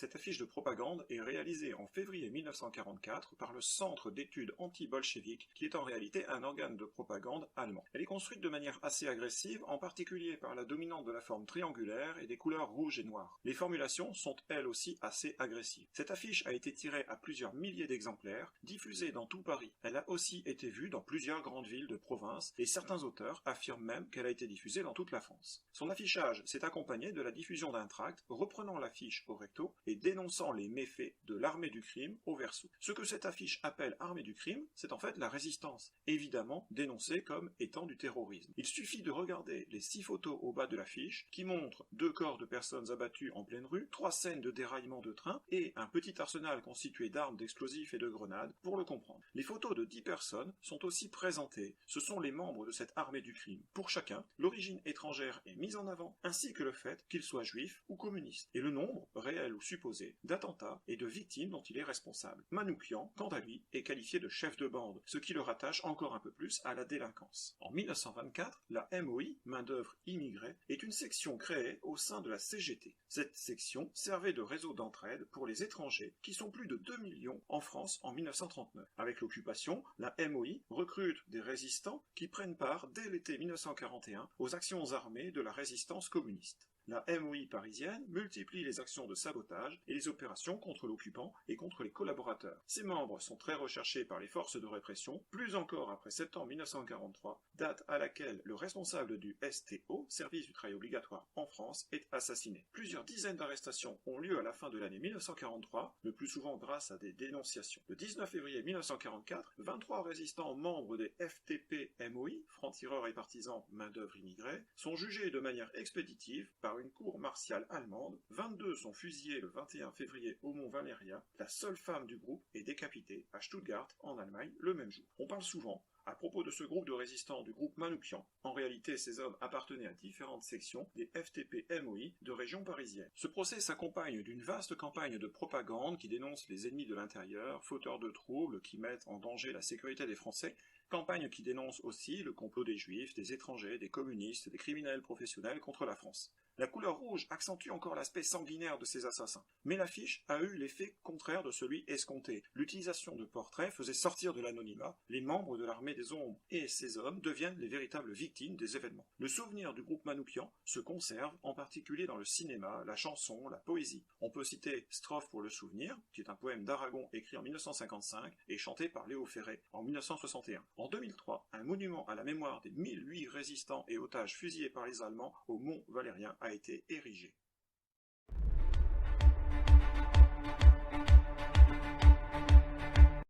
Cette affiche de propagande est réalisée en février 1944 par le Centre d'études anti-bolcheviques, qui est en réalité un organe de propagande allemand. Elle est construite de manière assez agressive, en particulier par la dominante de la forme triangulaire et des couleurs rouges et noires. Les formulations sont elles aussi assez agressives. Cette affiche a été tirée à plusieurs milliers d'exemplaires, diffusée dans tout Paris. Elle a aussi été vue dans plusieurs grandes villes de province, et certains auteurs affirment même qu'elle a été diffusée dans toute la France. Son affichage s'est accompagné de la diffusion d'un tract reprenant l'affiche au recto et dénonçant les méfaits de l'armée du crime au verso. Ce que cette affiche appelle armée du crime, c'est en fait la résistance, évidemment dénoncée comme étant du terrorisme. Il suffit de regarder les 6 photos au bas de l'affiche qui montrent 2 corps de personnes abattues en pleine rue, 3 scènes de déraillement de train et un petit arsenal constitué d'armes, d'explosifs et de grenades pour le comprendre. Les photos de 10 personnes sont aussi présentées. Ce sont les membres de cette armée du crime. Pour chacun, l'origine étrangère est mise en avant, ainsi que le fait qu'il soit juif ou communiste, et le nombre, réel ou supposé, d'attentats et de victimes dont il est responsable. Manouchian, quant à lui, est qualifié de chef de bande, ce qui le rattache encore un peu plus à la délinquance. En 1924, la MOI, main-d'œuvre immigrée, est une section créée au sein de la CGT. Cette section servait de réseau d'entraide pour les étrangers, qui sont plus de 2 millions en France en 1939. Avec l'occupation, la MOI recrute des résistants qui prennent part dès l'été 1941 aux actions armées de la résistance communiste. La MOI parisienne multiplie les actions de sabotage et les opérations contre l'occupant et contre les collaborateurs. Ses membres sont très recherchés par les forces de répression, plus encore après septembre 1943, date à laquelle le responsable du STO, service du travail obligatoire en France, est assassiné. Plusieurs dizaines d'arrestations ont lieu à la fin de l'année 1943, le plus souvent grâce à des dénonciations. Le 19 février 1944, 23 résistants membres des FTP-MOI, francs-tireurs et partisans main-d'œuvre immigrée, sont jugés de manière expéditive par une cour martiale allemande. 22 sont fusillés le 21 février au Mont Valérien. La seule femme du groupe est décapitée à Stuttgart, en Allemagne, le même jour. On parle souvent, à propos de ce groupe de résistants du groupe Manouchian. En réalité, ces hommes appartenaient à différentes sections des FTP-MOI de région parisienne. Ce procès s'accompagne d'une vaste campagne de propagande qui dénonce les ennemis de l'intérieur, fauteurs de troubles qui mettent en danger la sécurité des Français, campagne qui dénonce aussi le complot des Juifs, des étrangers, des communistes, des criminels professionnels contre la France. La couleur rouge accentue encore l'aspect sanguinaire de ces assassins. Mais l'affiche a eu l'effet contraire de celui escompté. L'utilisation de portraits faisait sortir de l'anonymat les membres de l'armée des ombres, et ces hommes deviennent les véritables victimes des événements. Le souvenir du groupe Manouchian se conserve, en particulier dans le cinéma, la chanson, la poésie. On peut citer Strophe pour le souvenir, qui est un poème d'Aragon écrit en 1955 et chanté par Léo Ferré en 1961. En 2003, un monument à la mémoire des 1008 résistants et otages fusillés par les Allemands au Mont Valérien a été érigé.